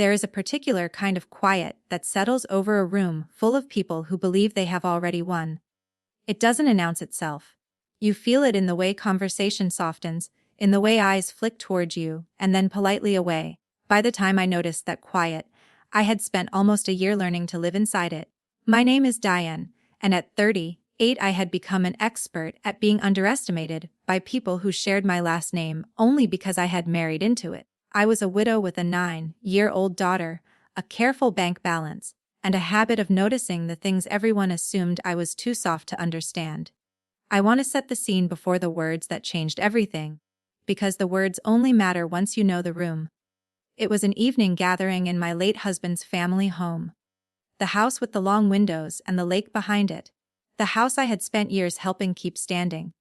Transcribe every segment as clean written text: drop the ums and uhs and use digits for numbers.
There is a particular kind of quiet that settles over a room full of people who believe they have already won. It doesn't announce itself. You feel it in the way conversation softens, in the way eyes flick toward you, and then politely away. By the time I noticed that quiet, I had spent almost a year learning to live inside it. My name is Diane, and at 38 I had become an expert at being underestimated by people who shared my last name only because I had married into it. I was a widow with a 9-year-old daughter, a careful bank balance, and a habit of noticing the things everyone assumed I was too soft to understand. I want to set the scene before the words that changed everything, because the words only matter once you know the room. It was an evening gathering in my late husband's family home. The house with the long windows and the lake behind it. The house I had spent years helping keep standing.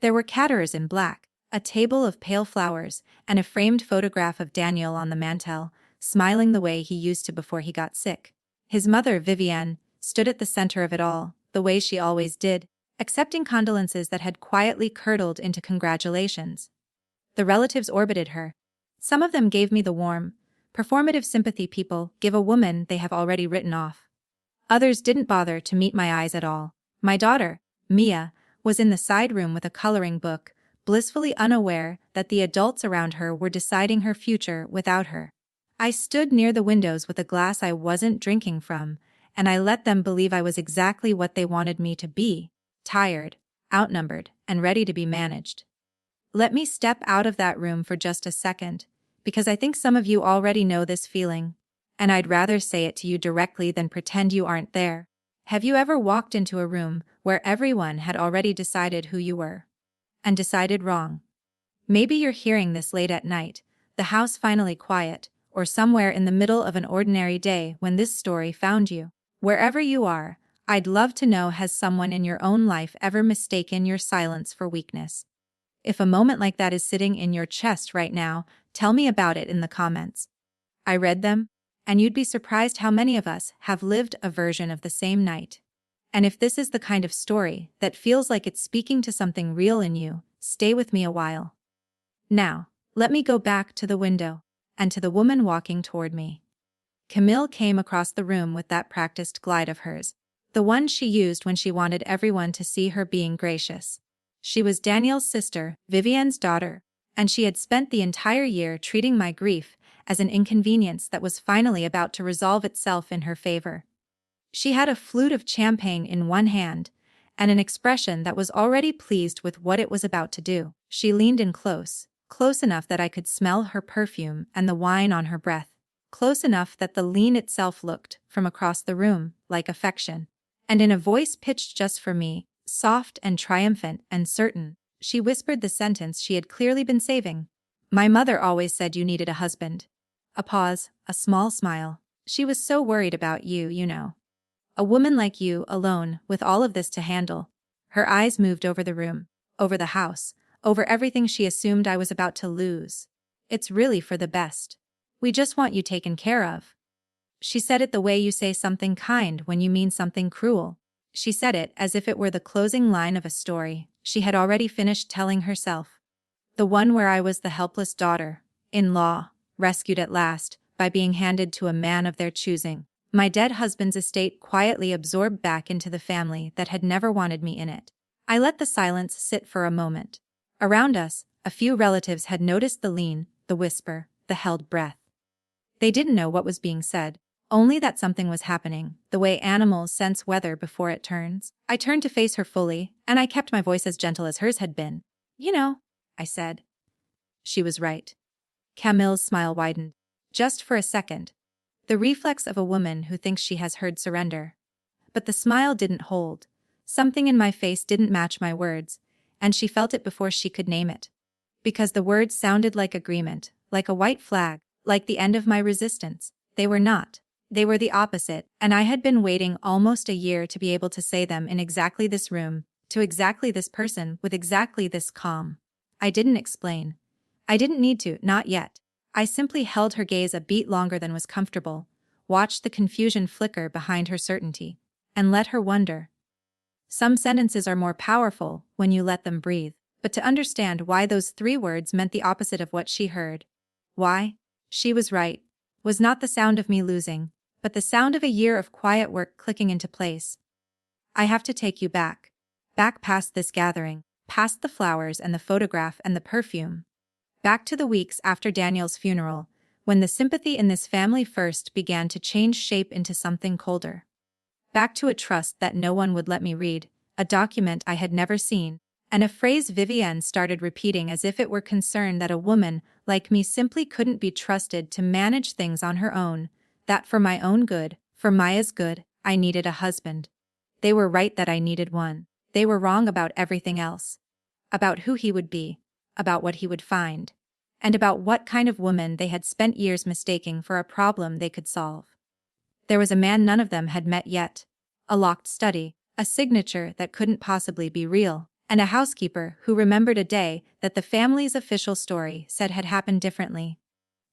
There were caterers in black, a table of pale flowers, and a framed photograph of Daniel on the mantel, smiling the way he used to before he got sick. His mother, Vivienne, stood at the center of it all, the way she always did, accepting condolences that had quietly curdled into congratulations. The relatives orbited her. Some of them gave me the warm, performative sympathy people give a woman they have already written off. Others didn't bother to meet my eyes at all. My daughter, Mia, was in the side room with a coloring book, blissfully unaware that the adults around her were deciding her future without her. I stood near the windows with a glass I wasn't drinking from, and I let them believe I was exactly what they wanted me to be: tired, outnumbered, and ready to be managed. Let me step out of that room for just a second, because I think some of you already know this feeling, and I'd rather say it to you directly than pretend you aren't there. Have you ever walked into a room where everyone had already decided who you were? And decided wrong? Maybe you're hearing this late at night, the house finally quiet, or somewhere in the middle of an ordinary day when this story found you. Wherever you are, I'd love to know, has someone in your own life ever mistaken your silence for weakness? If a moment like that is sitting in your chest right now, tell me about it in the comments. I read them, and you'd be surprised how many of us have lived a version of the same night. And if this is the kind of story that feels like it's speaking to something real in you, stay with me a while. Now, let me go back to the window, and to the woman walking toward me. Camille came across the room with that practiced glide of hers, the one she used when she wanted everyone to see her being gracious. She was Daniel's sister, Vivienne's daughter, and she had spent the entire year treating my grief as an inconvenience that was finally about to resolve itself in her favor. She had a flute of champagne in one hand, and an expression that was already pleased with what it was about to do. She leaned in close enough that I could smell her perfume and the wine on her breath, close enough that the lean itself looked, from across the room, like affection. And in a voice pitched just for me, soft and triumphant and certain, she whispered the sentence she had clearly been saving. My mother always said you needed a husband. A pause, a small smile. She was so worried about you, you know. A woman like you, alone, with all of this to handle. Her eyes moved over the room, over the house, over everything she assumed I was about to lose. It's really for the best. We just want you taken care of. She said it the way you say something kind when you mean something cruel. She said it as if it were the closing line of a story she had already finished telling herself. The one where I was the helpless daughter-in-law, rescued at last, by being handed to a man of their choosing. My dead husband's estate quietly absorbed back into the family that had never wanted me in it. I let the silence sit for a moment. Around us, a few relatives had noticed the lean, the whisper, the held breath. They didn't know what was being said, only that something was happening, the way animals sense weather before it turns. I turned to face her fully, and I kept my voice as gentle as hers had been. You know, I said. She was right. Camille's smile widened. Just for a second. The reflex of a woman who thinks she has heard surrender. But the smile didn't hold. Something in my face didn't match my words, and she felt it before she could name it. Because the words sounded like agreement, like a white flag, like the end of my resistance. They were not. They were the opposite, and I had been waiting almost a year to be able to say them in exactly this room, to exactly this person, with exactly this calm. I didn't explain. I didn't need to, not yet. I simply held her gaze a beat longer than was comfortable, watched the confusion flicker behind her certainty, and let her wonder. Some sentences are more powerful when you let them breathe, but to understand why those 3 words meant the opposite of what she heard. Why? She was right. was not the sound of me losing, but the sound of a year of quiet work clicking into place. I have to take you back. Back past this gathering, past the flowers and the photograph and the perfume. Back to the weeks after Daniel's funeral, when the sympathy in this family first began to change shape into something colder. Back to a trust that no one would let me read, a document I had never seen, and a phrase Vivienne started repeating as if it were concerned that a woman like me simply couldn't be trusted to manage things on her own, that for my own good, for Maya's good, I needed a husband. They were right that I needed one. They were wrong about everything else. About who he would be, about what he would find, and about what kind of woman they had spent years mistaking for a problem they could solve. There was a man none of them had met yet, a locked study, a signature that couldn't possibly be real, and a housekeeper who remembered a day that the family's official story said had happened differently.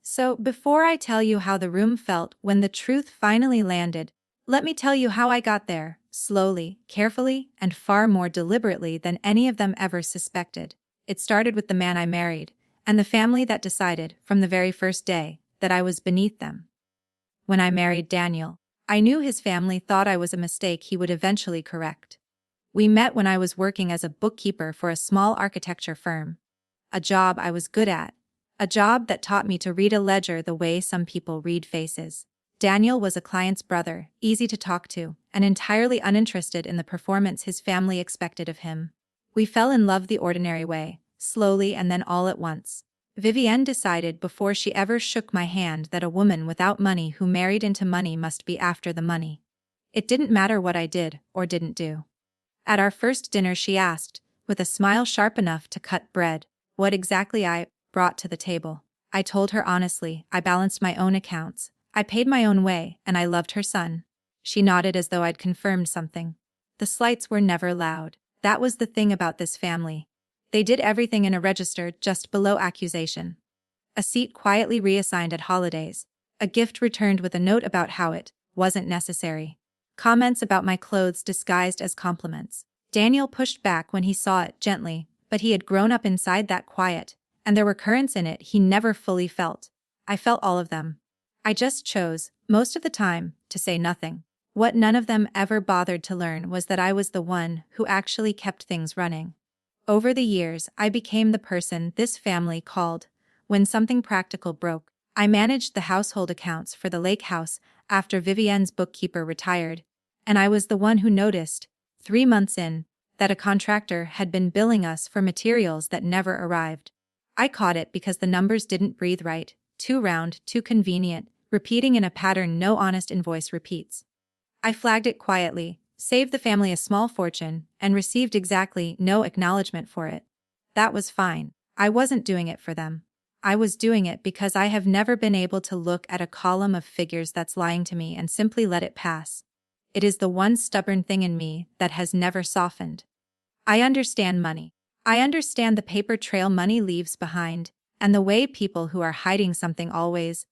So, before I tell you how the room felt when the truth finally landed, let me tell you how I got there, slowly, carefully, and far more deliberately than any of them ever suspected. It started with the man I married, and the family that decided, from the very first day, that I was beneath them. When I married Daniel, I knew his family thought I was a mistake he would eventually correct. We met when I was working as a bookkeeper for a small architecture firm. A job I was good at. A job that taught me to read a ledger the way some people read faces. Daniel was a client's brother, easy to talk to, and entirely uninterested in the performance his family expected of him. We fell in love the ordinary way, slowly and then all at once. Vivienne decided before she ever shook my hand that a woman without money who married into money must be after the money. It didn't matter what I did or didn't do. At our first dinner she asked, with a smile sharp enough to cut bread, what exactly I brought to the table. I told her honestly, I balanced my own accounts, I paid my own way, and I loved her son. She nodded as though I'd confirmed something. The slights were never loud. That was the thing about this family. They did everything in a register just below accusation. A seat quietly reassigned at holidays. A gift returned with a note about how it wasn't necessary. Comments about my clothes disguised as compliments. Daniel pushed back when he saw it, gently, but he had grown up inside that quiet, and there were currents in it he never fully felt. I felt all of them. I just chose, most of the time, to say nothing. What none of them ever bothered to learn was that I was the one who actually kept things running. Over the years, I became the person this family called when something practical broke. I managed the household accounts for the lake house after Vivienne's bookkeeper retired, and I was the one who noticed, 3 months in, that a contractor had been billing us for materials that never arrived. I caught it because the numbers didn't breathe right, too round, too convenient, repeating in a pattern no honest invoice repeats. I flagged it quietly, saved the family a small fortune, and received exactly no acknowledgement for it. That was fine. I wasn't doing it for them. I was doing it because I have never been able to look at a column of figures that's lying to me and simply let it pass. It is the one stubborn thing in me that has never softened. I understand money. I understand the paper trail money leaves behind, and the way people who are hiding something always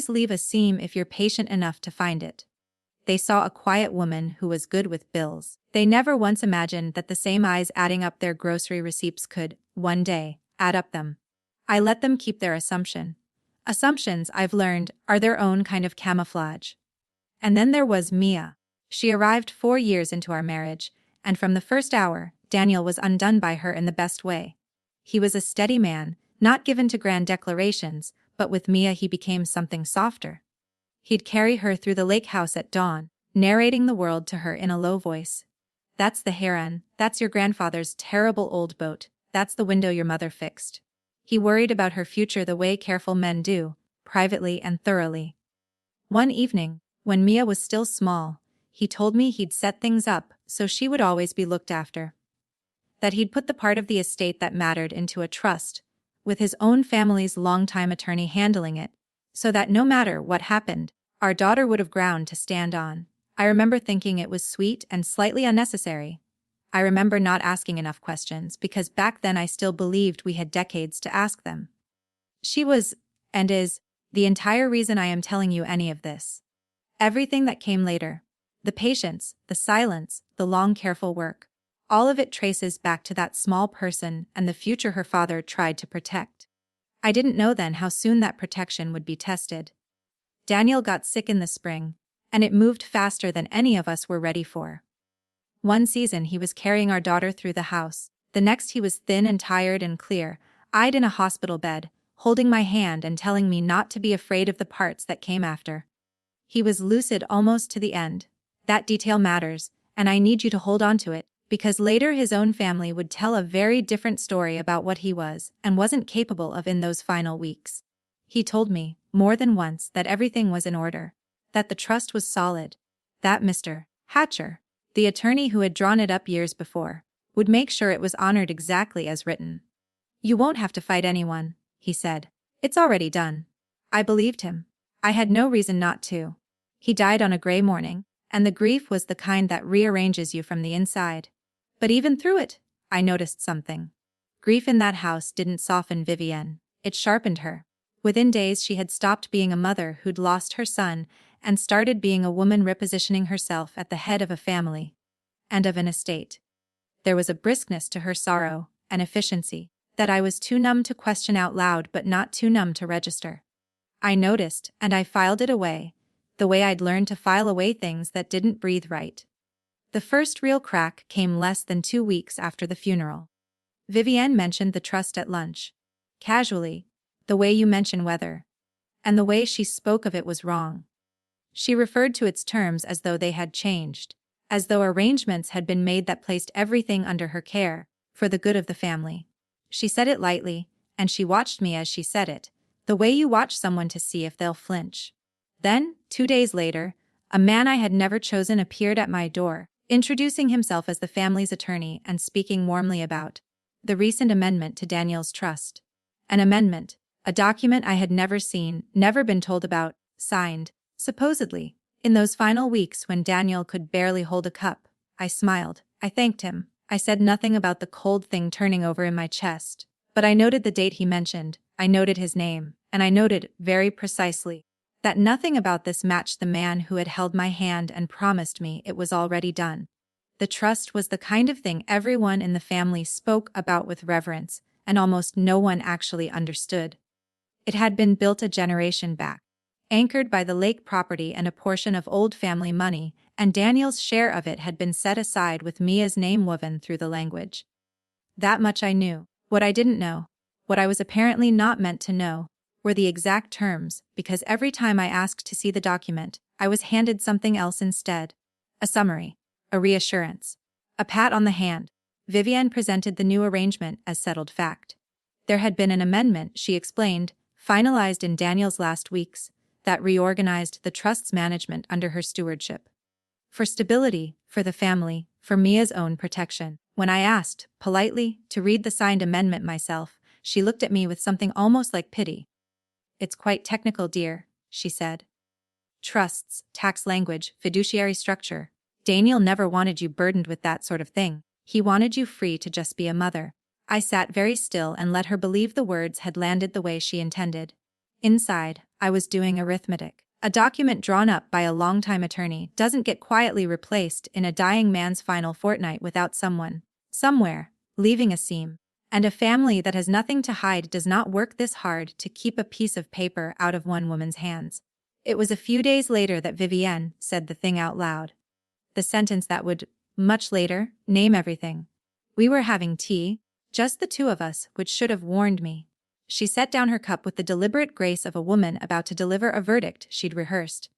leave a seam if you're patient enough to find it. They saw a quiet woman who was good with bills. They never once imagined that the same eyes adding up their grocery receipts could, one day, add up them. I let them keep their assumption. Assumptions, I've learned, are their own kind of camouflage. And then there was Mia. She arrived 4 years into our marriage, and from the first hour, Daniel was undone by her in the best way. He was a steady man, not given to grand declarations, but with Mia he became something softer. He'd carry her through the lake house at dawn, narrating the world to her in a low voice. That's the heron, that's your grandfather's terrible old boat, that's the window your mother fixed. He worried about her future the way careful men do, privately and thoroughly. One evening, when Mia was still small, he told me he'd set things up so she would always be looked after. That he'd put the part of the estate that mattered into a trust, with his own family's longtime attorney handling it, so that no matter what happened, our daughter would have ground to stand on. I remember thinking it was sweet and slightly unnecessary. I remember not asking enough questions because back then I still believed we had decades to ask them. She was, and is, the entire reason I am telling you any of this. Everything that came later, the patience, the silence, the long careful work, all of it traces back to that small person and the future her father tried to protect. I didn't know then how soon that protection would be tested. Daniel got sick in the spring, and it moved faster than any of us were ready for. One season he was carrying our daughter through the house, the next he was thin and tired and clear-eyed in a hospital bed, holding my hand and telling me not to be afraid of the parts that came after. He was lucid almost to the end. That detail matters, and I need you to hold on to it, because later his own family would tell a very different story about what he was and wasn't capable of in those final weeks. He told me, more than once, that everything was in order, that the trust was solid, that Mr. Hatcher, the attorney who had drawn it up years before, would make sure it was honored exactly as written. "You won't have to fight anyone," he said. "It's already done." I believed him. I had no reason not to. He died on a gray morning, and the grief was the kind that rearranges you from the inside. But even through it, I noticed something. Grief in that house didn't soften Vivienne, it sharpened her. Within days she had stopped being a mother who'd lost her son and started being a woman repositioning herself at the head of a family and of an estate. There was a briskness to her sorrow, an efficiency, that I was too numb to question out loud but not too numb to register. I noticed, and I filed it away, the way I'd learned to file away things that didn't breathe right. The first real crack came less than 2 weeks after the funeral. Vivienne mentioned the trust at lunch. Casually, the way you mention weather. And the way she spoke of it was wrong. She referred to its terms as though they had changed, as though arrangements had been made that placed everything under her care, for the good of the family. She said it lightly, and she watched me as she said it, the way you watch someone to see if they'll flinch. Then, 2 days later, a man I had never chosen appeared at my door, introducing himself as the family's attorney and speaking warmly about the recent amendment to Daniel's trust. An amendment, a document I had never seen, never been told about, signed, supposedly, in those final weeks when Daniel could barely hold a cup. I smiled. I thanked him. I said nothing about the cold thing turning over in my chest. But I noted the date he mentioned, I noted his name, and I noted, very precisely, that nothing about this matched the man who had held my hand and promised me it was already done. The trust was the kind of thing everyone in the family spoke about with reverence, and almost no one actually understood. It had been built a generation back, anchored by the lake property and a portion of old family money, and Daniel's share of it had been set aside with Mia's name woven through the language. That much I knew. What I didn't know, what I was apparently not meant to know, were the exact terms, because every time I asked to see the document, I was handed something else instead. A summary, a reassurance, a pat on the hand. Vivienne presented the new arrangement as settled fact. There had been an amendment, she explained, finalized in Daniel's last weeks, that reorganized the trust's management under her stewardship. For stability, for the family, for Mia's own protection. When I asked, politely, to read the signed amendment myself, she looked at me with something almost like pity. "It's quite technical, dear," she said. "Trusts, tax language, fiduciary structure. Daniel never wanted you burdened with that sort of thing. He wanted you free to just be a mother." I sat very still and let her believe the words had landed the way she intended. Inside, I was doing arithmetic. A document drawn up by a longtime attorney doesn't get quietly replaced in a dying man's final fortnight without someone, somewhere, leaving a seam. And a family that has nothing to hide does not work this hard to keep a piece of paper out of one woman's hands. It was a few days later that Vivienne said the thing out loud. The sentence that would, much later, name everything. We were having tea, just the two of us, which should have warned me. She set down her cup with the deliberate grace of a woman about to deliver a verdict she'd rehearsed.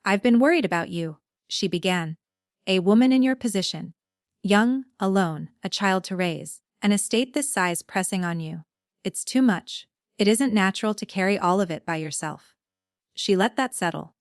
"I've been worried about you," she began. "A woman in your position. Young, alone, a child to raise, an estate this size pressing on you. It's too much. It isn't natural to carry all of it by yourself." She let that settle.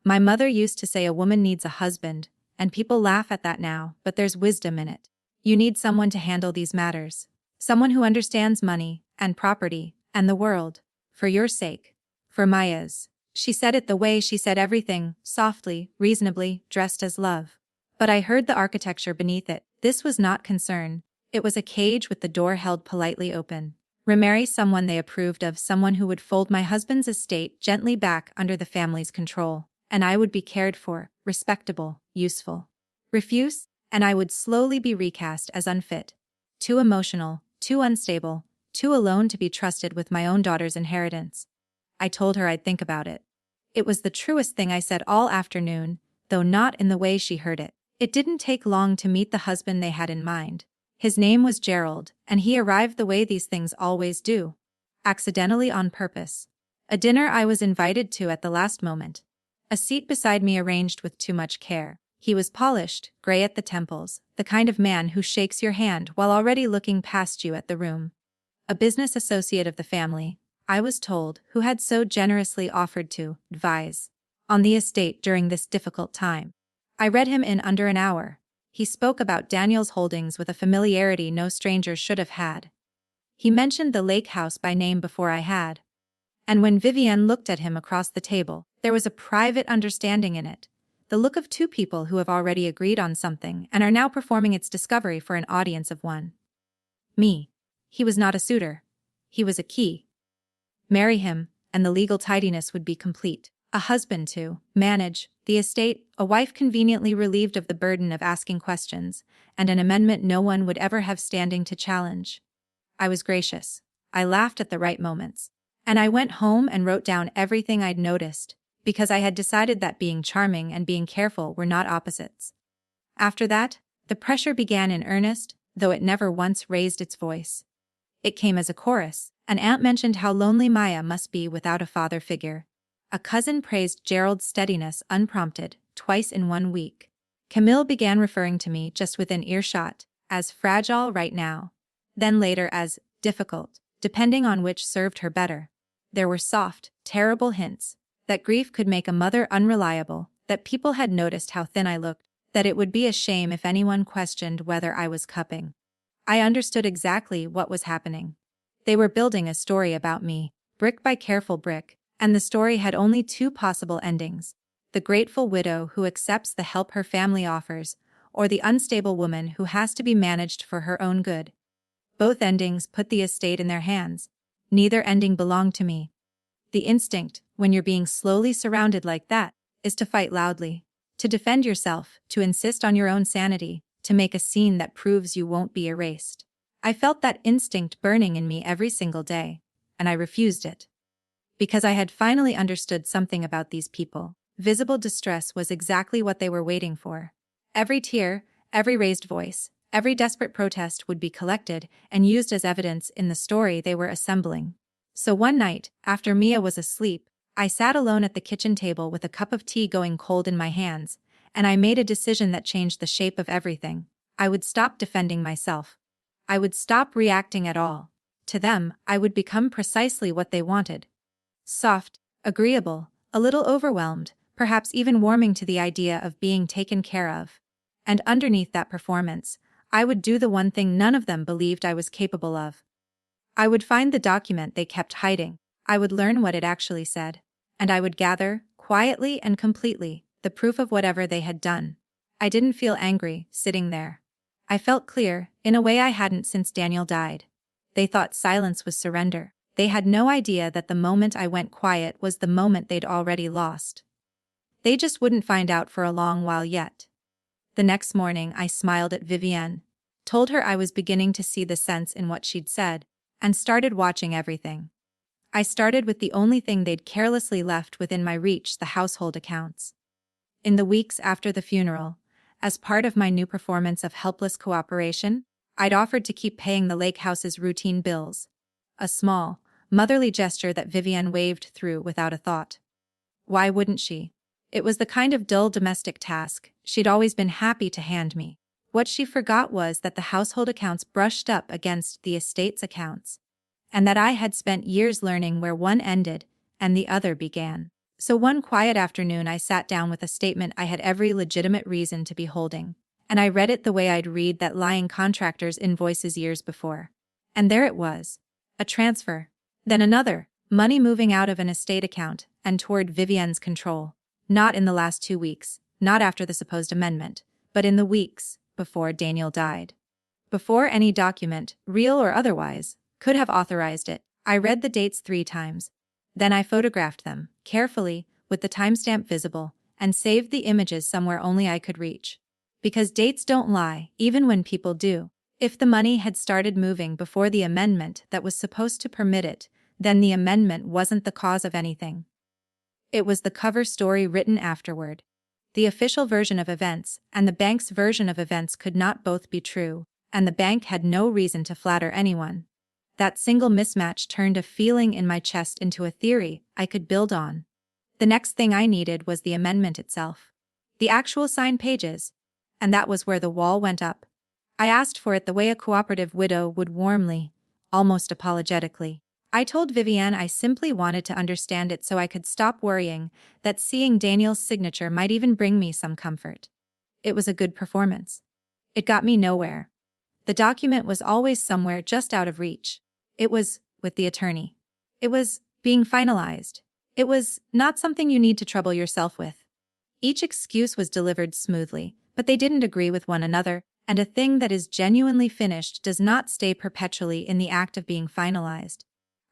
My mother used to say a woman needs a husband, and people laugh at that now, but there's wisdom in it. You need someone to handle these matters. Someone who understands money, and property, and the world. For your sake. For Maya's. She said it the way she said everything, softly, reasonably, dressed as love. But I heard the architecture beneath it. This was not concern. It was a cage with the door held politely open. Remarry someone they approved of, someone who would fold my husband's estate gently back under the family's control, and I would be cared for, respectable, useful. Refuse, and I would slowly be recast as unfit. Too emotional, too unstable, too alone to be trusted with my own daughter's inheritance. I told her I'd think about it. It was the truest thing I said all afternoon, though not in the way she heard it. It didn't take long to meet the husband they had in mind. His name was Gerald, and he arrived the way these things always do. Accidentally, on purpose. A dinner I was invited to at the last moment. A seat beside me arranged with too much care. He was polished, gray at the temples, the kind of man who shakes your hand while already looking past you at the room. A business associate of the family, I was told, who had so generously offered to advise on the estate during this difficult time. I read him in under an hour. He spoke about Daniel's holdings with a familiarity no stranger should have had. He mentioned the lake house by name before I had. And when Vivienne looked at him across the table, there was a private understanding in it, the look of two people who have already agreed on something and are now performing its discovery for an audience of one. Me. He was not a suitor. He was a key. Marry him, and the legal tidiness would be complete. A husband to manage the estate, a wife conveniently relieved of the burden of asking questions, and an amendment no one would ever have standing to challenge. I was gracious. I laughed at the right moments. And I went home and wrote down everything I'd noticed, because I had decided that being charming and being careful were not opposites. After that, the pressure began in earnest, though it never once raised its voice. It came as a chorus. An aunt mentioned how lonely Maya must be without a father figure. A cousin praised Gerald's steadiness unprompted, twice in 1 week. Camille began referring to me just within earshot, as fragile right now. Then later as difficult, depending on which served her better. There were soft, terrible hints that grief could make a mother unreliable, that people had noticed how thin I looked, that it would be a shame if anyone questioned whether I was cupping. I understood exactly what was happening. They were building a story about me, brick by careful brick, and the story had only 2 possible endings: the grateful widow who accepts the help her family offers, or the unstable woman who has to be managed for her own good. Both endings put the estate in their hands. Neither ending belonged to me. The instinct, when you're being slowly surrounded like that, is to fight loudly, to defend yourself, to insist on your own sanity, to make a scene that proves you won't be erased. I felt that instinct burning in me every single day, and I refused it. Because I had finally understood something about these people, visible distress was exactly what they were waiting for. Every tear, every raised voice, every desperate protest would be collected and used as evidence in the story they were assembling. So one night, after Mia was asleep, I sat alone at the kitchen table with a cup of tea going cold in my hands, and I made a decision that changed the shape of everything. I would stop defending myself. I would stop reacting at all. To them, I would become precisely what they wanted. Soft, agreeable, a little overwhelmed, perhaps even warming to the idea of being taken care of. And underneath that performance, I would do the one thing none of them believed I was capable of. I would find the document they kept hiding. I would learn what it actually said. And I would gather, quietly and completely, the proof of whatever they had done. I didn't feel angry, sitting there. I felt clear, in a way I hadn't since Daniel died. They thought silence was surrender. They had no idea that the moment I went quiet was the moment they'd already lost. They just wouldn't find out for a long while yet. The next morning I smiled at Vivienne, told her I was beginning to see the sense in what she'd said, and started watching everything. I started with the only thing they'd carelessly left within my reach, the household accounts. In the weeks after the funeral, as part of my new performance of helpless cooperation, I'd offered to keep paying the lake house's routine bills. A small, motherly gesture that Vivienne waved through without a thought. Why wouldn't she? It was the kind of dull domestic task she'd always been happy to hand me. What she forgot was that the household accounts brushed up against the estate's accounts, and that I had spent years learning where one ended and the other began. So one quiet afternoon I sat down with a statement I had every legitimate reason to be holding, and I read it the way I'd read that lying contractor's invoices years before. And there it was. A transfer. Then another. Money moving out of an estate account and toward Vivienne's control. Not in the last 2 weeks, not after the supposed amendment, but in the weeks before Daniel died. Before any document, real or otherwise, could have authorized it, I read the dates 3 times. Then I photographed them, carefully, with the timestamp visible, and saved the images somewhere only I could reach. Because dates don't lie, even when people do. If the money had started moving before the amendment that was supposed to permit it, then the amendment wasn't the cause of anything. It was the cover story written afterward. The official version of events and the bank's version of events could not both be true, and the bank had no reason to flatter anyone. That single mismatch turned a feeling in my chest into a theory I could build on. The next thing I needed was the amendment itself. The actual signed pages. And that was where the wall went up. I asked for it the way a cooperative widow would, warmly, almost apologetically. I told Vivienne I simply wanted to understand it so I could stop worrying that seeing Daniel's signature might even bring me some comfort. It was a good performance. It got me nowhere. The document was always somewhere just out of reach. It was with the attorney. It was being finalized. It was not something you need to trouble yourself with. Each excuse was delivered smoothly, but they didn't agree with one another, and a thing that is genuinely finished does not stay perpetually in the act of being finalized.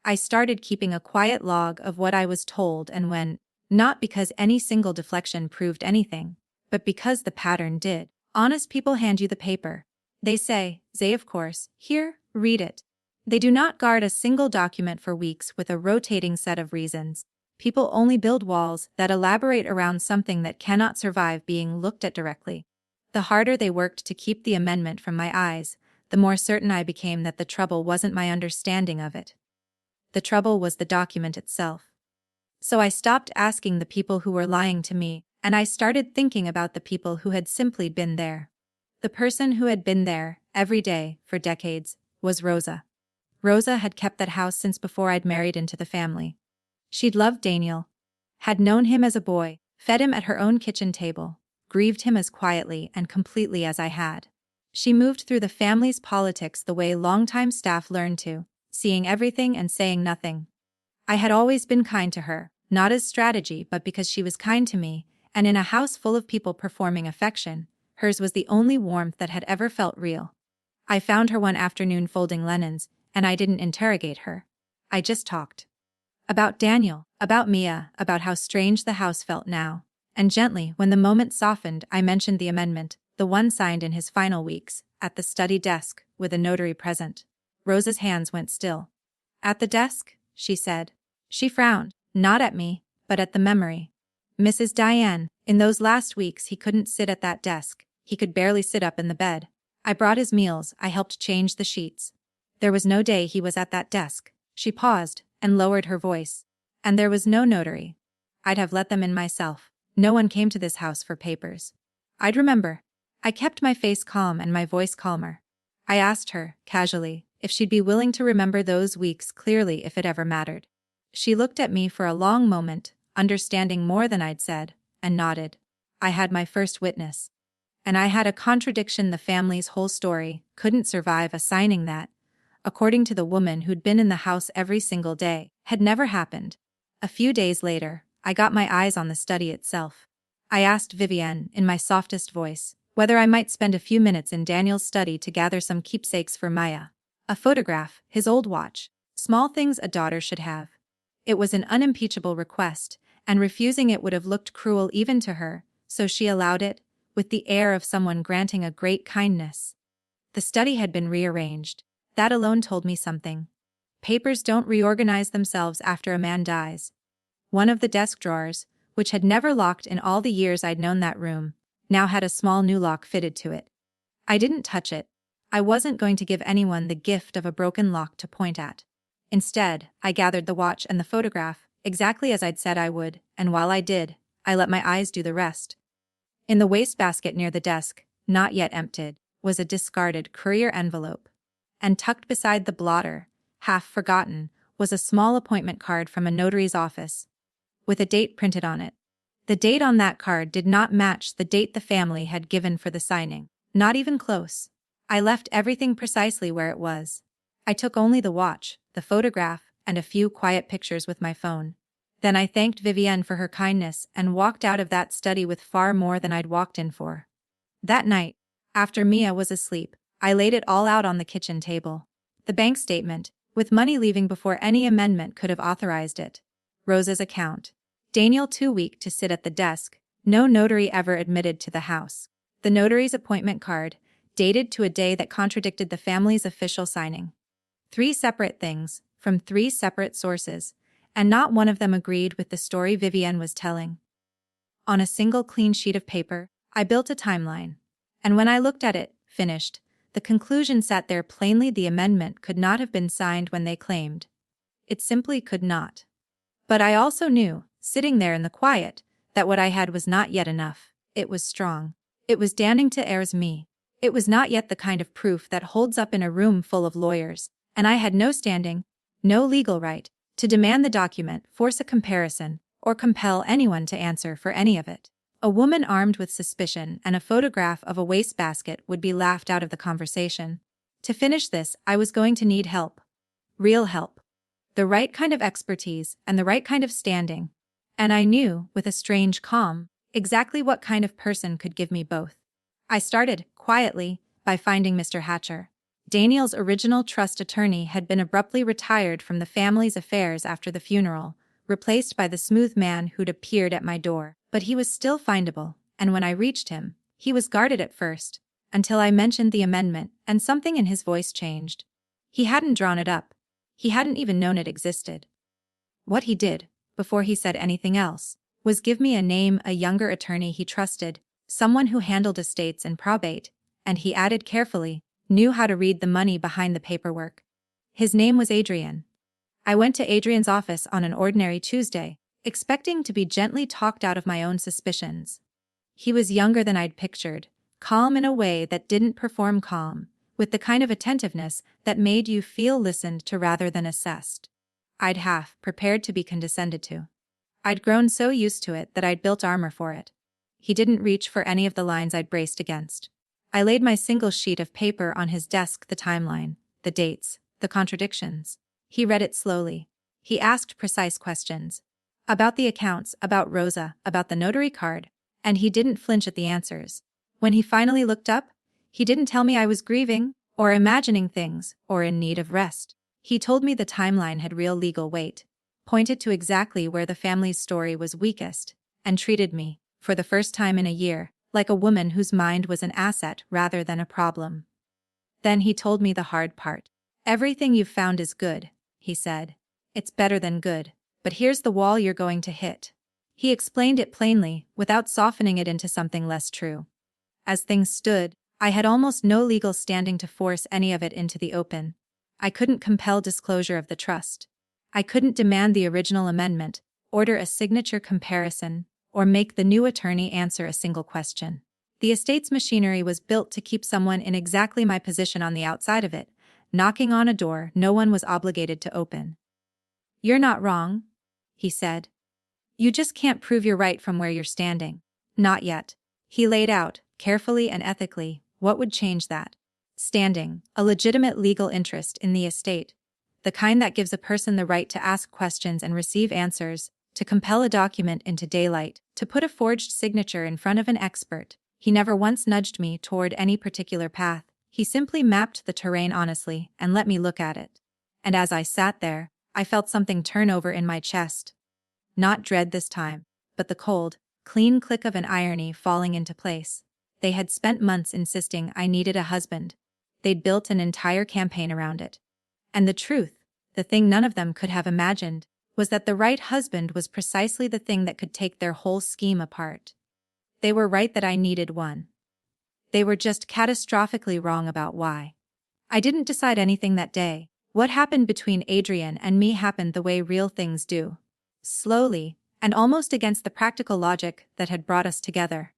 I started keeping a quiet log of what I was told and when, not because any single deflection proved anything, but because the pattern did. Honest people hand you the paper. They say, of course, here, read it. They do not guard a single document for weeks with a rotating set of reasons. People only build walls that elaborate around something that cannot survive being looked at directly. The harder they worked to keep the amendment from my eyes, the more certain I became that the trouble wasn't my understanding of it. The trouble was the document itself. So I stopped asking the people who were lying to me, and I started thinking about the people who had simply been there. The person who had been there, every day, for decades, was Rosa. Rosa had kept that house since before I'd married into the family. She'd loved Daniel, had known him as a boy, fed him at her own kitchen table, grieved him as quietly and completely as I had. She moved through the family's politics the way longtime staff learned to, seeing everything and saying nothing. I had always been kind to her, not as strategy but because she was kind to me, and in a house full of people performing affection, hers was the only warmth that had ever felt real. I found her one afternoon folding linens, and I didn't interrogate her. I just talked. About Daniel, about Mia, about how strange the house felt now. And gently, when the moment softened, I mentioned the amendment, the one signed in his final weeks, at the study desk, with a notary present. Rosa's hands went still. At the desk, she said. She frowned, not at me, but at the memory. Mrs. Diane, in those last weeks he couldn't sit at that desk, he could barely sit up in the bed. I brought his meals, I helped change the sheets. There was no day he was at that desk. She paused, and lowered her voice. And there was no notary. I'd have let them in myself. No one came to this house for papers. I'd remember. I kept my face calm and my voice calmer. I asked her, casually, if she'd be willing to remember those weeks clearly if it ever mattered. She looked at me for a long moment, understanding more than I'd said, and nodded. I had my first witness. And I had a contradiction. The family's whole story couldn't survive a signing that, according to the woman who'd been in the house every single day, had never happened. A few days later, I got my eyes on the study itself. I asked Vivienne, in my softest voice, whether I might spend a few minutes in Daniel's study to gather some keepsakes for Maya. A photograph, his old watch, small things a daughter should have. It was an unimpeachable request, and refusing it would have looked cruel even to her, so she allowed it, with the air of someone granting a great kindness. The study had been rearranged. That alone told me something. Papers don't reorganize themselves after a man dies. One of the desk drawers, which had never locked in all the years I'd known that room, now had a small new lock fitted to it. I didn't touch it. I wasn't going to give anyone the gift of a broken lock to point at. Instead, I gathered the watch and the photograph, exactly as I'd said I would, and while I did, I let my eyes do the rest. In the wastebasket near the desk, not yet emptied, was a discarded courier envelope. And tucked beside the blotter, half forgotten, was a small appointment card from a notary's office, with a date printed on it. The date on that card did not match the date the family had given for the signing, not even close. I left everything precisely where it was. I took only the watch, the photograph, and a few quiet pictures with my phone. Then I thanked Vivienne for her kindness and walked out of that study with far more than I'd walked in for. That night, after Mia was asleep, I laid it all out on the kitchen table. The bank statement, with money leaving before any amendment could have authorized it. Rosa's account. Daniel too weak to sit at the desk, no notary ever admitted to the house. The notary's appointment card, dated to a day that contradicted the family's official signing. 3 separate things, from 3 separate sources, and not one of them agreed with the story Vivienne was telling. On a single clean sheet of paper, I built a timeline. And when I looked at it, finished, the conclusion sat there plainly: the amendment could not have been signed when they claimed. It simply could not. But I also knew, sitting there in the quiet, that what I had was not yet enough. It was strong. It was damning to heirs me. It was not yet the kind of proof that holds up in a room full of lawyers, and I had no standing, no legal right, to demand the document, force a comparison, or compel anyone to answer for any of it. A woman armed with suspicion and a photograph of a wastebasket would be laughed out of the conversation. To finish this, I was going to need help. Real help. The right kind of expertise and the right kind of standing. And I knew, with a strange calm, exactly what kind of person could give me both. I started, quietly, by finding Mr. Hatcher. Daniel's original trust attorney had been abruptly retired from the family's affairs after the funeral, replaced by the smooth man who'd appeared at my door. But he was still findable, and when I reached him, he was guarded at first, until I mentioned the amendment, and something in his voice changed. He hadn't drawn it up. He hadn't even known it existed. What he did, before he said anything else, was give me a name, a younger attorney he trusted, someone who handled estates and probate, and he added carefully, knew how to read the money behind the paperwork. His name was Adrian. I went to Adrian's office on an ordinary Tuesday, expecting to be gently talked out of my own suspicions. He was younger than I'd pictured, calm in a way that didn't perform calm, with the kind of attentiveness that made you feel listened to rather than assessed. I'd half prepared to be condescended to. I'd grown so used to it that I'd built armor for it. He didn't reach for any of the lines I'd braced against. I laid my single sheet of paper on his desk, the timeline, the dates, the contradictions. He read it slowly. He asked precise questions. About the accounts, about Rosa, about the notary card, and he didn't flinch at the answers. When he finally looked up, he didn't tell me I was grieving, or imagining things, or in need of rest. He told me the timeline had real legal weight, pointed to exactly where the family's story was weakest, and treated me, for the first time in a year, like a woman whose mind was an asset rather than a problem. Then he told me the hard part. Everything you've found is good, he said. It's better than good. But here's the wall you're going to hit. He explained it plainly, without softening it into something less true. As things stood, I had almost no legal standing to force any of it into the open. I couldn't compel disclosure of the trust. I couldn't demand the original amendment, order a signature comparison, or make the new attorney answer a single question. The estate's machinery was built to keep someone in exactly my position on the outside of it, knocking on a door no one was obligated to open. "You're not wrong," he said. "You just can't prove you're right from where you're standing. Not yet." He laid out, carefully and ethically, what would change that. Standing, a legitimate legal interest in the estate. The kind that gives a person the right to ask questions and receive answers, to compel a document into daylight, to put a forged signature in front of an expert. He never once nudged me toward any particular path. He simply mapped the terrain honestly and let me look at it. And as I sat there, I felt something turn over in my chest. Not dread this time, but the cold, clean click of an irony falling into place. They had spent months insisting I needed a husband. They'd built an entire campaign around it. And the truth, the thing none of them could have imagined, was that the right husband was precisely the thing that could take their whole scheme apart. They were right that I needed one. They were just catastrophically wrong about why. I didn't decide anything that day. What happened between Adrian and me happened the way real things do. Slowly, and almost against the practical logic that had brought us together.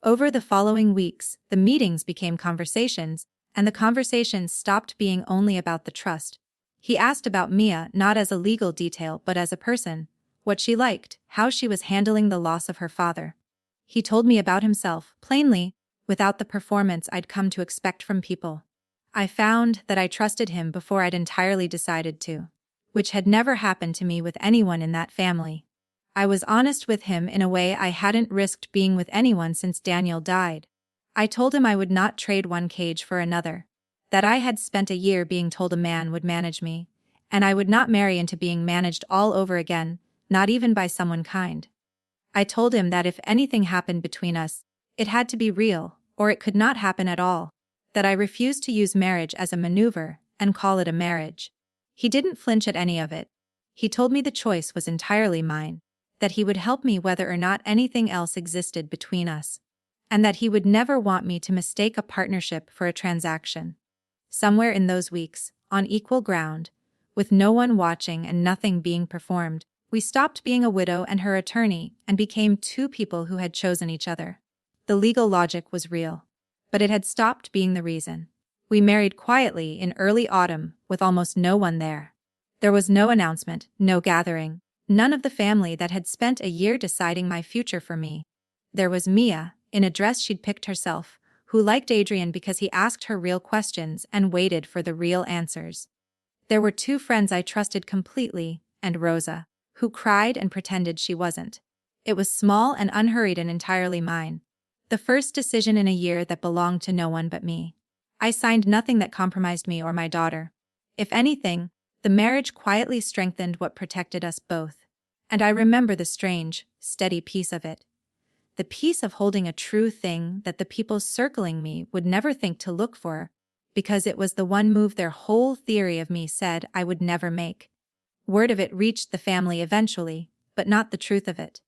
Over the following weeks, the meetings became conversations, and the conversations stopped being only about the trust. He asked about Mia not as a legal detail but as a person, what she liked, how she was handling the loss of her father. He told me about himself, plainly, without the performance I'd come to expect from people. I found that I trusted him before I'd entirely decided to, which had never happened to me with anyone in that family. I was honest with him in a way I hadn't risked being with anyone since Daniel died. I told him I would not trade one cage for another, that I had spent a year being told a man would manage me, and I would not marry into being managed all over again, not even by someone kind. I told him that if anything happened between us, it had to be real, or it could not happen at all, that I refused to use marriage as a maneuver and call it a marriage. He didn't flinch at any of it. He told me the choice was entirely mine, that he would help me whether or not anything else existed between us, and that he would never want me to mistake a partnership for a transaction. Somewhere in those weeks, on equal ground, with no one watching and nothing being performed, we stopped being a widow and her attorney and became two people who had chosen each other. The legal logic was real, but it had stopped being the reason. We married quietly in early autumn with almost no one there. There was no announcement, no gathering, none of the family that had spent a year deciding my future for me. There was Mia, in a dress she'd picked herself, who liked Adrian because he asked her real questions and waited for the real answers. There were two friends I trusted completely, and Rosa, who cried and pretended she wasn't. It was small and unhurried and entirely mine. The first decision in a year that belonged to no one but me. I signed nothing that compromised me or my daughter. If anything, the marriage quietly strengthened what protected us both. And I remember the strange, steady peace of it. The peace of holding a true thing that the people circling me would never think to look for, because it was the one move their whole theory of me said I would never make. Word of it reached the family eventually, but not the truth of it.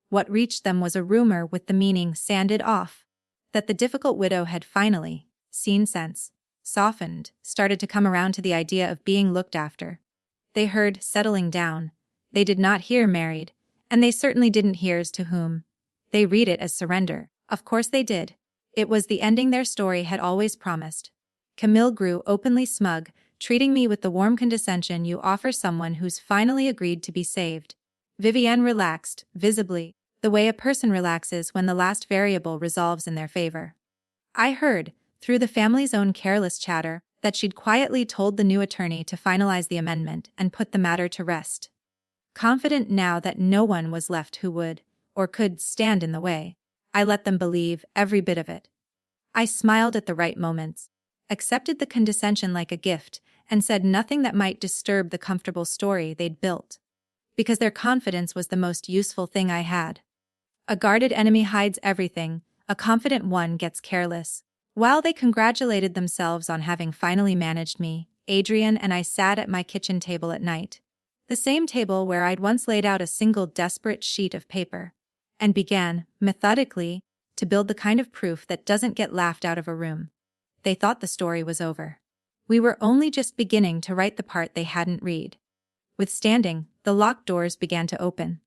What reached them was a rumor with the meaning sanded off, that the difficult widow had finally seen sense, softened, started to come around to the idea of being looked after. They heard settling down. They did not hear married, and they certainly didn't hear as to whom. They read it as surrender. Of course they did. It was the ending their story had always promised. Camille grew openly smug, treating me with the warm condescension you offer someone who's finally agreed to be saved. Vivienne relaxed, visibly, the way a person relaxes when the last variable resolves in their favor. I heard, through the family's own careless chatter, that she'd quietly told the new attorney to finalize the amendment and put the matter to rest. Confident now that no one was left who would, or could, stand in the way, I let them believe every bit of it. I smiled at the right moments, accepted the condescension like a gift, and said nothing that might disturb the comfortable story they'd built. Because their confidence was the most useful thing I had. A guarded enemy hides everything, a confident one gets careless. While they congratulated themselves on having finally managed me, Adrian and I sat at my kitchen table at night. The same table where I'd once laid out a single desperate sheet of paper. And began, methodically, to build the kind of proof that doesn't get laughed out of a room. They thought the story was over. We were only just beginning to write the part they hadn't read. Withstanding, the locked doors began to open.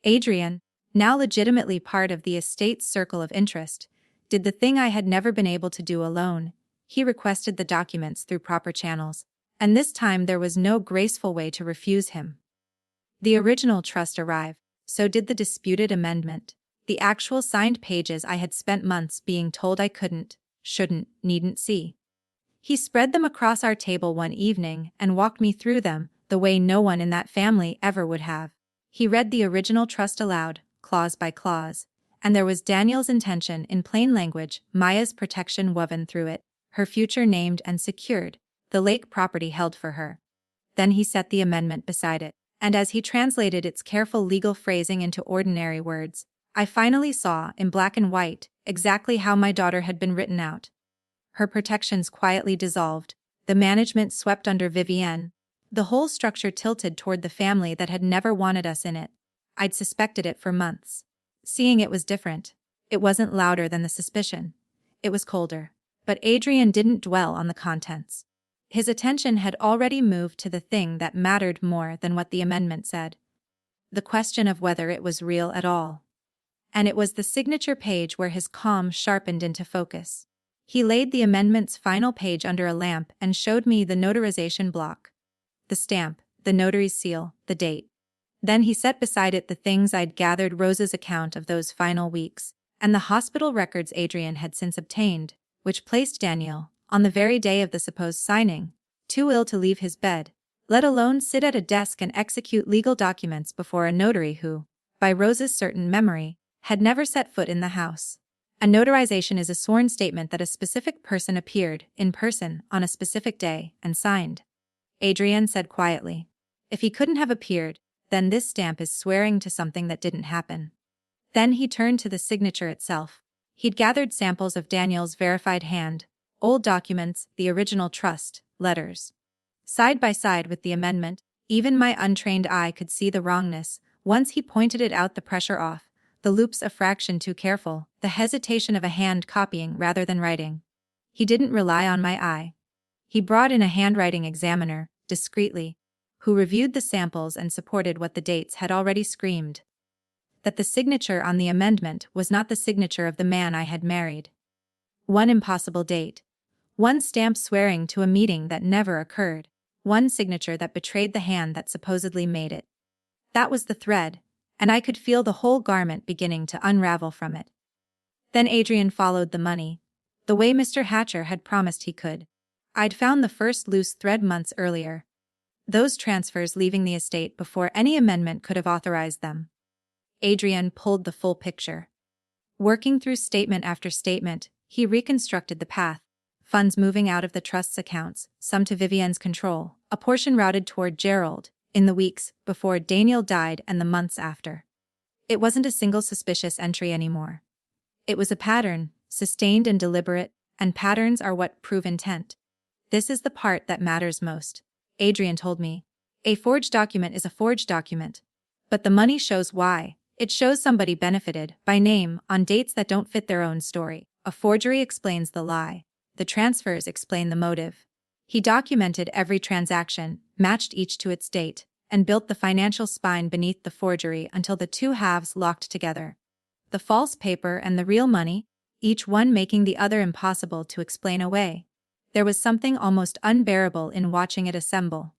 Adrian, now legitimately part of the estate's circle of interest, did the thing I had never been able to do alone. He requested the documents through proper channels, and this time there was no graceful way to refuse him. The original trust arrived, so did the disputed amendment. The actual signed pages I had spent months being told I couldn't, shouldn't, needn't see. He spread them across our table one evening and walked me through them, the way no one in that family ever would have. He read the original trust aloud, clause by clause, and there was Daniel's intention in plain language, Maya's protection woven through it, her future named and secured, the lake property held for her. Then he set the amendment beside it, and as he translated its careful legal phrasing into ordinary words, I finally saw, in black and white, exactly how my daughter had been written out. Her protections quietly dissolved, the management swept under Vivienne, the whole structure tilted toward the family that had never wanted us in it. I'd suspected it for months. Seeing it was different. It wasn't louder than the suspicion. It was colder. But Adrian didn't dwell on the contents. His attention had already moved to the thing that mattered more than what the amendment said. The question of whether it was real at all. And it was the signature page where his calm sharpened into focus. He laid the amendment's final page under a lamp and showed me the notarization block. The stamp, the notary's seal, the date. Then he set beside it the things I'd gathered Rosa's account of those final weeks, and the hospital records Adrian had since obtained, which placed Daniel, on the very day of the supposed signing, too ill to leave his bed, let alone sit at a desk and execute legal documents before a notary who, by Rosa's certain memory, had never set foot in the house. A notarization is a sworn statement that a specific person appeared, in person, on a specific day, and signed. Adrian said quietly. If he couldn't have appeared, then this stamp is swearing to something that didn't happen. Then he turned to the signature itself. He'd gathered samples of Daniel's verified hand, old documents, the original trust, letters. Side by side with the amendment, Even my untrained eye could see the wrongness. Once he pointed it out, the pressure off, the loops a fraction too careful, the hesitation of a hand copying rather than writing. He didn't rely on my eye. He brought in a handwriting examiner, discreetly, who reviewed the samples and supported what the dates had already screamed. That the signature on the amendment was not the signature of the man I had married. One impossible date. One stamp swearing to a meeting that never occurred. One signature that betrayed the hand that supposedly made it. That was the thread, and I could feel the whole garment beginning to unravel from it. Then Adrian followed the money, the way Mr. Hatcher had promised he could. I'd found the first loose thread months earlier. Those transfers leaving the estate before any amendment could have authorized them. Adrian pulled the full picture. Working through statement after statement, he reconstructed the path. Funds moving out of the trust's accounts, some to Vivienne's control, a portion routed toward Gerald, in the weeks before Daniel died and the months after. It wasn't a single suspicious entry anymore. It was a pattern, sustained and deliberate, and patterns are what prove intent. This is the part that matters most, Adrian told me. A forged document is a forged document. But the money shows why. It shows somebody benefited, by name, on dates that don't fit their own story. A forgery explains the lie. The transfers explain the motive. He documented every transaction, matched each to its date, and built the financial spine beneath the forgery until the two halves locked together. The false paper and the real money, each one making the other impossible to explain away. There was something almost unbearable in watching it assemble.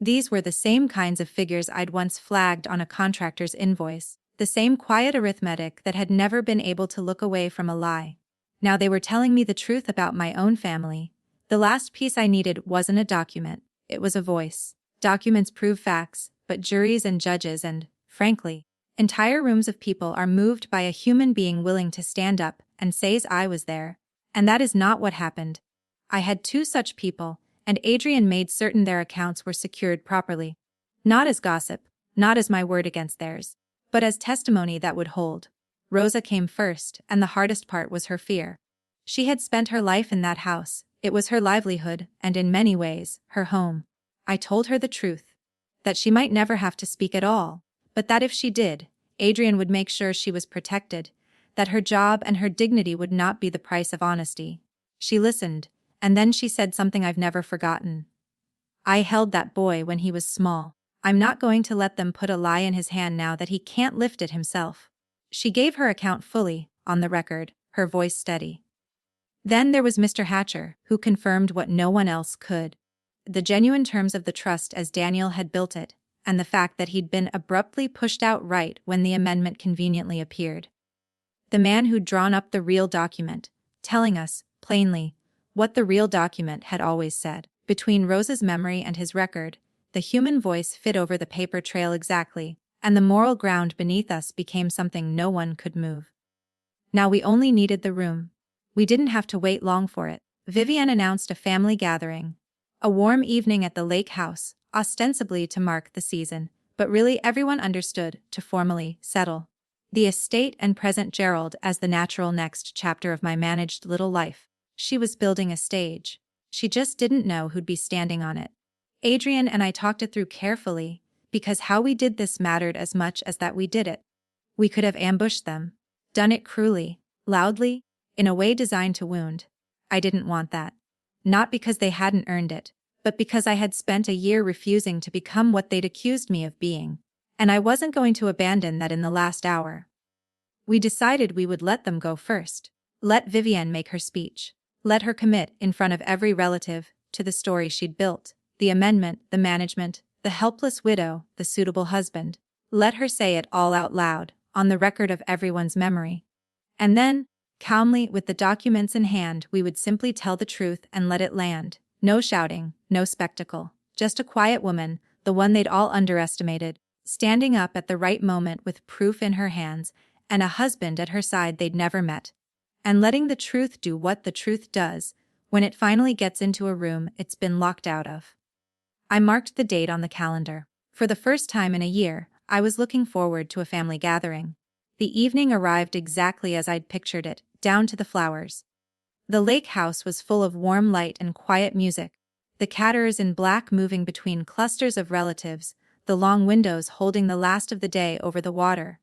These were the same kinds of figures I'd once flagged on a contractor's invoice, the same quiet arithmetic that had never been able to look away from a lie. Now they were telling me the truth about my own family. The last piece I needed wasn't a document, it was a voice. Documents prove facts, but juries and judges and, frankly, entire rooms of people are moved by a human being willing to stand up and say I was there. And that is not what happened. I had two such people, and Adrian made certain their accounts were secured properly. Not as gossip, not as my word against theirs, but as testimony that would hold. Rosa came first, and the hardest part was her fear. She had spent her life in that house. It was her livelihood, and in many ways, her home. I told her the truth. That she might never have to speak at all, but that if she did, Adrian would make sure she was protected, that her job and her dignity would not be the price of honesty. She listened, and then she said something I've never forgotten. I held that boy when he was small. I'm not going to let them put a lie in his hand now that he can't lift it himself. She gave her account fully, on the record, her voice steady. Then there was Mr. Hatcher, who confirmed what no one else could. The genuine terms of the trust as Daniel had built it, and the fact that he'd been abruptly pushed out right when the amendment conveniently appeared. The man who'd drawn up the real document, telling us, plainly, what the real document had always said. Between Rosa's memory and his record, the human voice fit over the paper trail exactly, and the moral ground beneath us became something no one could move. Now we only needed the room. We didn't have to wait long for it. Vivienne announced a family gathering. A warm evening at the lake house, ostensibly to mark the season, but really everyone understood, to formally settle the estate and present Gerald as the natural next chapter of my managed little life. She was building a stage. She just didn't know who'd be standing on it. Adrian and I talked it through carefully, because how we did this mattered as much as that we did it. We could have ambushed them, done it cruelly, loudly, in a way designed to wound. I didn't want that. Not because they hadn't earned it, but because I had spent a year refusing to become what they'd accused me of being, and I wasn't going to abandon that in the last hour. We decided we would let them go first. Let Vivienne make her speech. Let her commit, in front of every relative, to the story she'd built, the amendment, the management, the helpless widow, the suitable husband. Let her say it all out loud, on the record of everyone's memory. And then, calmly, with the documents in hand, we would simply tell the truth and let it land. No shouting, no spectacle. Just a quiet woman, the one they'd all underestimated, standing up at the right moment with proof in her hands, and a husband at her side they'd never met. And letting the truth do what the truth does, when it finally gets into a room it's been locked out of. I marked the date on the calendar. For the first time in a year, I was looking forward to a family gathering. The evening arrived exactly as I'd pictured it, down to the flowers. The lake house was full of warm light and quiet music. The caterers in black moving between clusters of relatives, the long windows holding the last of the day over the water.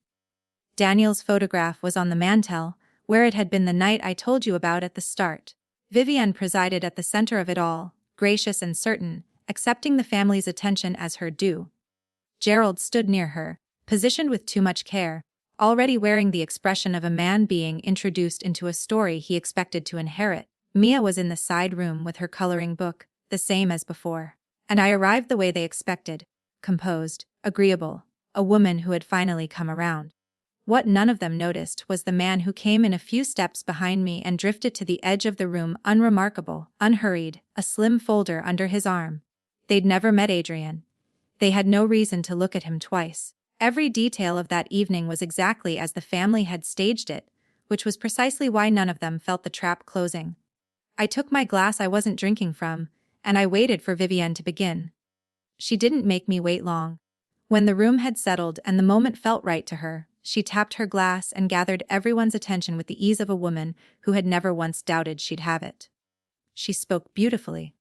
Daniel's photograph was on the mantel, where it had been the night I told you about at the start. Vivienne presided at the center of it all, gracious and certain, accepting the family's attention as her due. Gerald stood near her, positioned with too much care, already wearing the expression of a man being introduced into a story he expected to inherit. Mia was in the side room with her coloring book, the same as before. And I arrived the way they expected, composed, agreeable, a woman who had finally come around. What none of them noticed was the man who came in a few steps behind me and drifted to the edge of the room, unremarkable, unhurried, a slim folder under his arm. They'd never met Adrian. They had no reason to look at him twice. Every detail of that evening was exactly as the family had staged it, which was precisely why none of them felt the trap closing. I took my glass I wasn't drinking from, and I waited for Vivienne to begin. She didn't make me wait long. When the room had settled and the moment felt right to her, she tapped her glass and gathered everyone's attention with the ease of a woman who had never once doubted she'd have it. She spoke beautifully.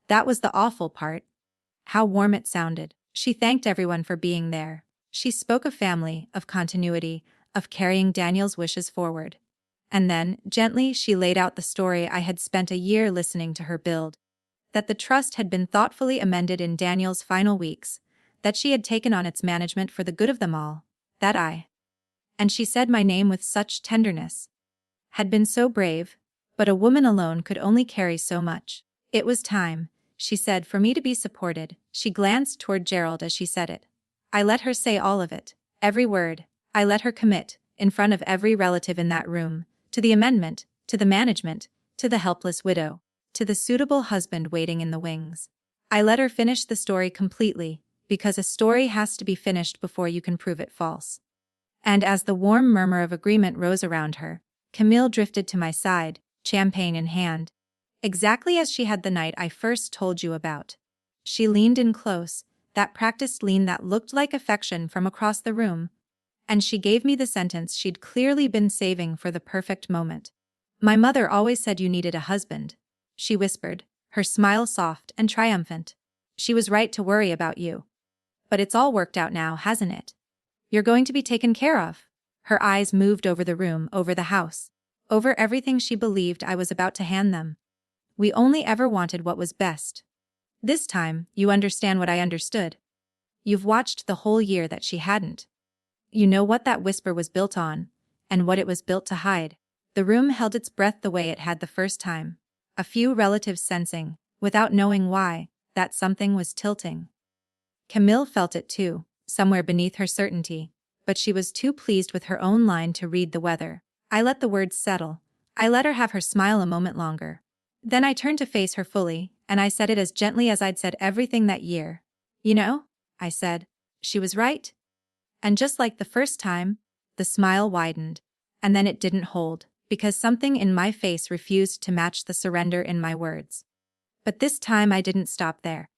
That was the awful part. How warm it sounded. She thanked everyone for being there. She spoke of family, of continuity, of carrying Daniel's wishes forward. And then, gently, she laid out the story I had spent a year listening to her build. That the trust had been thoughtfully amended in Daniel's final weeks, that she had taken on its management for the good of them all, and she said my name with such tenderness. Had been so brave, but a woman alone could only carry so much. It was time, she said, for me to be supported. She glanced toward Gerald as she said it. I let her say all of it, every word. I let her commit, in front of every relative in that room, to the amendment, to the management, to the helpless widow, to the suitable husband waiting in the wings. I let her finish the story completely, because a story has to be finished before you can prove it false. And as the warm murmur of agreement rose around her, Camille drifted to my side, champagne in hand. Exactly as she had the night I first told you about. She leaned in close, that practiced lean that looked like affection from across the room, and she gave me the sentence she'd clearly been saving for the perfect moment. My mother always said you needed a husband, she whispered, her smile soft and triumphant. She was right to worry about you. But it's all worked out now, hasn't it? You're going to be taken care of. Her eyes moved over the room, over the house, over everything she believed I was about to hand them. We only ever wanted what was best. This time, you understand what I understood. You've watched the whole year that she hadn't. You know what that whisper was built on, and what it was built to hide. The room held its breath the way it had the first time. A few relatives sensing, without knowing why, that something was tilting. Camille felt it too, somewhere beneath her certainty, but she was too pleased with her own line to read the weather. I let the words settle. I let her have her smile a moment longer. Then I turned to face her fully, and I said it as gently as I'd said everything that year. You know, I said, she was right. And just like the first time, the smile widened, and then it didn't hold, because something in my face refused to match the surrender in my words. But this time I didn't stop there.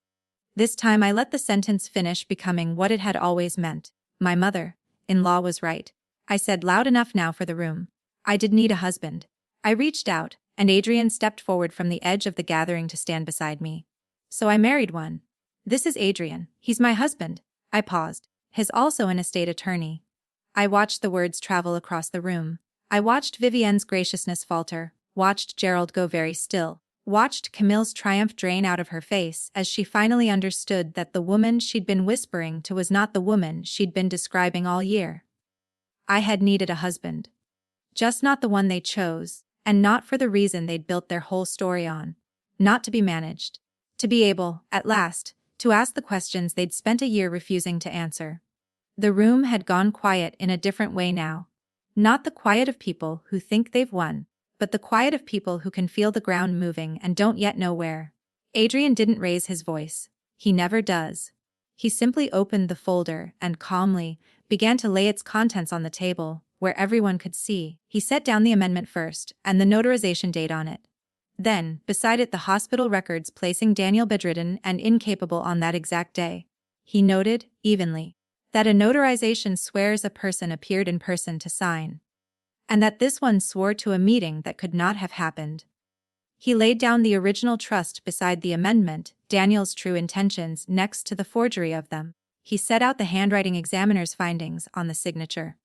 This time I let the sentence finish, becoming what it had always meant. My mother-in-law was right. I said loud enough now for the room. I did need a husband. I reached out, and Adrian stepped forward from the edge of the gathering to stand beside me. So I married one. This is Adrian. He's my husband. I paused. He's also an estate attorney. I watched the words travel across the room. I watched Vivienne's graciousness falter, watched Gerald go very still, watched Camille's triumph drain out of her face as she finally understood that the woman she'd been whispering to was not the woman she'd been describing all year. I had needed a husband. Just not the one they chose, and not for the reason they'd built their whole story on. Not to be managed. To be able, at last, to ask the questions they'd spent a year refusing to answer. The room had gone quiet in a different way now. Not the quiet of people who think they've won, but the quiet of people who can feel the ground moving and don't yet know where. Adrian didn't raise his voice. He never does. He simply opened the folder and calmly began to lay its contents on the table, where everyone could see. He set down the amendment first and the notarization date on it. Then, beside it, the hospital records placing Daniel bedridden and incapable on that exact day. He noted, evenly, that a notarization swears a person appeared in person to sign, and that this one swore to a meeting that could not have happened. He laid down the original trust beside the amendment, Daniel's true intentions next to the forgery of them. He set out the handwriting examiner's findings on the signature.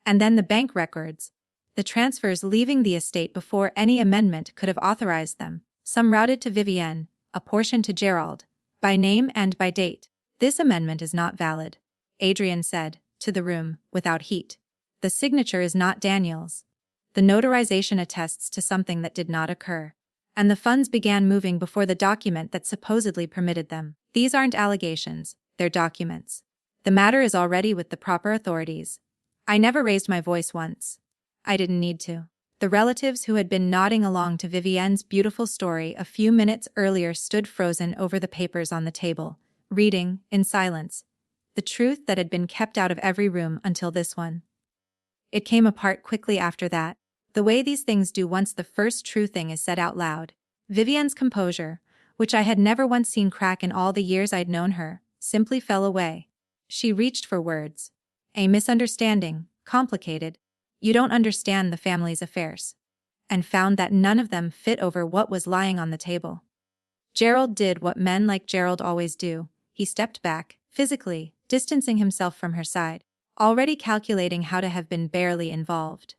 And then the bank records, the transfers leaving the estate before any amendment could have authorized them, some routed to Vivienne, a portion to Gerald, by name and by date. This amendment is not valid, Adrian said, to the room, without heat. The signature is not Daniel's. The notarization attests to something that did not occur. And the funds began moving before the document that supposedly permitted them. These aren't allegations, they're documents. The matter is already with the proper authorities. I never raised my voice once. I didn't need to. The relatives who had been nodding along to Vivienne's beautiful story a few minutes earlier stood frozen over the papers on the table, reading, in silence, the truth that had been kept out of every room until this one. It came apart quickly after that, the way these things do once the first true thing is said out loud. Vivienne's composure, which I had never once seen crack in all the years I'd known her, simply fell away. She reached for words. A misunderstanding, complicated. You don't understand the family's affairs. And found that none of them fit over what was lying on the table. Gerald did what men like Gerald always do. He stepped back, physically, distancing himself from her side, already calculating how to have been barely involved.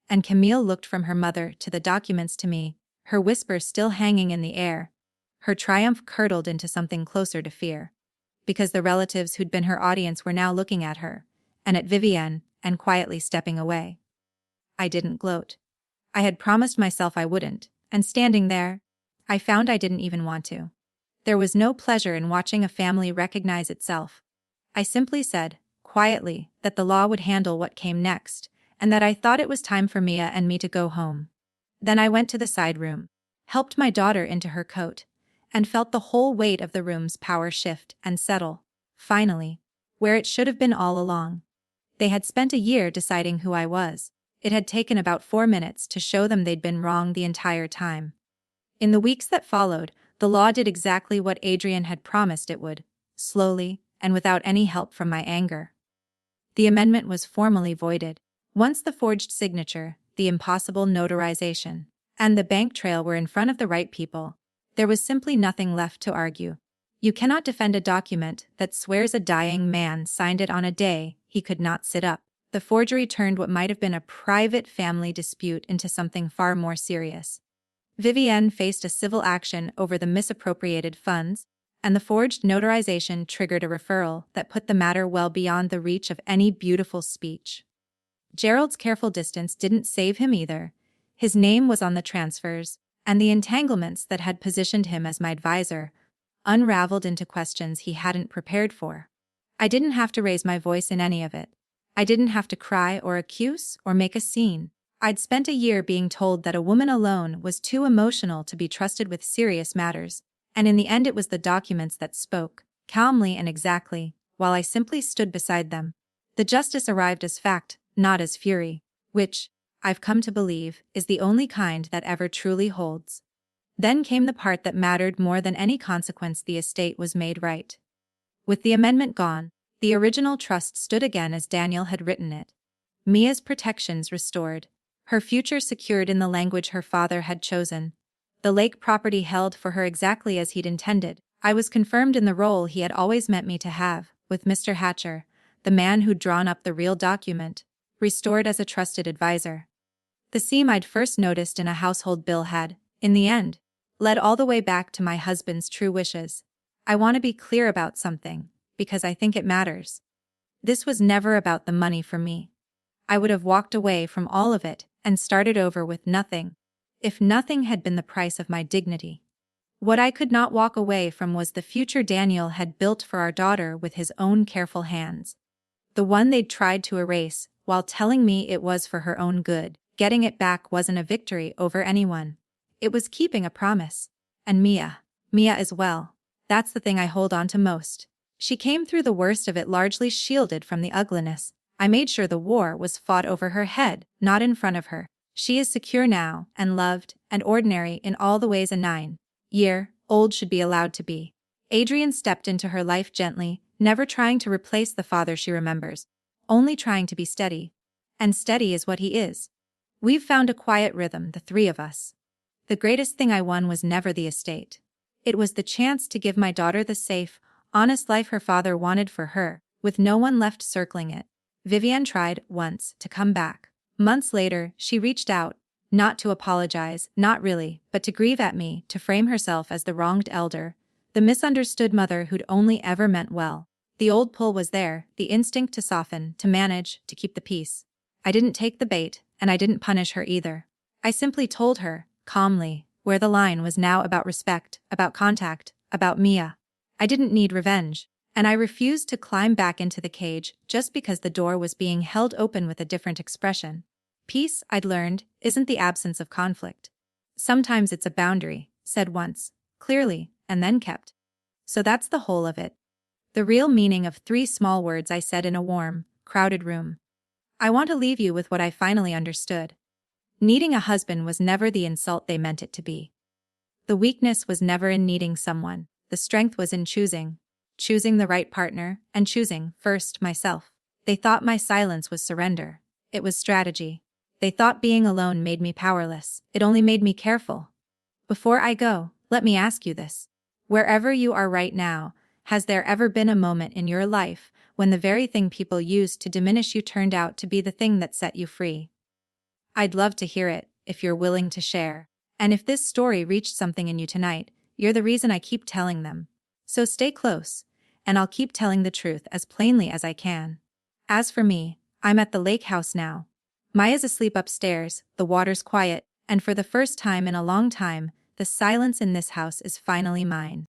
And Camille looked from her mother to the documents to me, her whisper still hanging in the air. Her triumph curdled into something closer to fear. Because the relatives who'd been her audience were now looking at her, and at Vivienne, and quietly stepping away. I didn't gloat. I had promised myself I wouldn't, and standing there, I found I didn't even want to. There was no pleasure in watching a family recognize itself. I simply said, quietly, that the law would handle what came next, and that I thought it was time for Mia and me to go home. Then I went to the side room, helped my daughter into her coat, and felt the whole weight of the room's power shift and settle, finally, where it should have been all along. They had spent a year deciding who I was. It had taken about 4 minutes to show them they'd been wrong the entire time. In the weeks that followed, the law did exactly what Adrian had promised it would, slowly, and without any help from my anger. The amendment was formally voided. Once the forged signature, the impossible notarization, and the bank trail were in front of the right people, there was simply nothing left to argue. You cannot defend a document that swears a dying man signed it on a day he could not sit up. The forgery turned what might have been a private family dispute into something far more serious. Vivienne faced a civil action over the misappropriated funds, and the forged notarization triggered a referral that put the matter well beyond the reach of any beautiful speech. Gerald's careful distance didn't save him either. His name was on the transfers, and the entanglements that had positioned him as my advisor unraveled into questions he hadn't prepared for. I didn't have to raise my voice in any of it. I didn't have to cry or accuse or make a scene. I'd spent a year being told that a woman alone was too emotional to be trusted with serious matters, and in the end it was the documents that spoke, calmly and exactly, while I simply stood beside them. The justice arrived as fact, not as fury, which, I've come to believe, is the only kind that ever truly holds. Then came the part that mattered more than any consequence. The estate was made right. With the amendment gone, the original trust stood again as Daniel had written it. Mia's protections restored, her future secured in the language her father had chosen, the lake property held for her exactly as he'd intended. I was confirmed in the role he had always meant me to have, with Mr. Hatcher, the man who'd drawn up the real document, restored as a trusted advisor. The seam I'd first noticed in a household bill had, in the end, led all the way back to my husband's true wishes. I want to be clear about something, because I think it matters. This was never about the money for me. I would have walked away from all of it and started over with nothing, if nothing had been the price of my dignity. What I could not walk away from was the future Daniel had built for our daughter with his own careful hands. The one they'd tried to erase, while telling me it was for her own good. Getting it back wasn't a victory over anyone. It was keeping a promise. And Mia as well. That's the thing I hold on to most. She came through the worst of it largely shielded from the ugliness. I made sure the war was fought over her head, not in front of her. She is secure now, and loved, and ordinary in all the ways a 9-year-old should be allowed to be. Adrian stepped into her life gently, never trying to replace the father she remembers, only trying to be steady. And steady is what he is. We've found a quiet rhythm, the three of us. The greatest thing I won was never the estate. It was the chance to give my daughter the safe, honest life her father wanted for her, with no one left circling it. Vivienne tried, once, to come back. Months later, she reached out, not to apologize, not really, but to grieve at me, to frame herself as the wronged elder, the misunderstood mother who'd only ever meant well. The old pull was there, the instinct to soften, to manage, to keep the peace. I didn't take the bait, and I didn't punish her either. I simply told her, calmly, where the line was now about respect, about contact, about Mia. I didn't need revenge, and I refused to climb back into the cage just because the door was being held open with a different expression. Peace, I'd learned, isn't the absence of conflict. Sometimes it's a boundary, said once, clearly, and then kept. So that's the whole of it. The real meaning of 3 small words I said in a warm, crowded room. I want to leave you with what I finally understood. Needing a husband was never the insult they meant it to be. The weakness was never in needing someone, the strength was in choosing the right partner, and choosing, first, myself. They thought my silence was surrender. It was strategy. They thought being alone made me powerless. It only made me careful. Before I go, let me ask you this. Wherever you are right now, has there ever been a moment in your life when the very thing people used to diminish you turned out to be the thing that set you free? I'd love to hear it, if you're willing to share. And if this story reached something in you tonight, you're the reason I keep telling them. So stay close, and I'll keep telling the truth as plainly as I can. As for me, I'm at the lake house now. Maya's asleep upstairs, the water's quiet, and for the first time in a long time, the silence in this house is finally mine.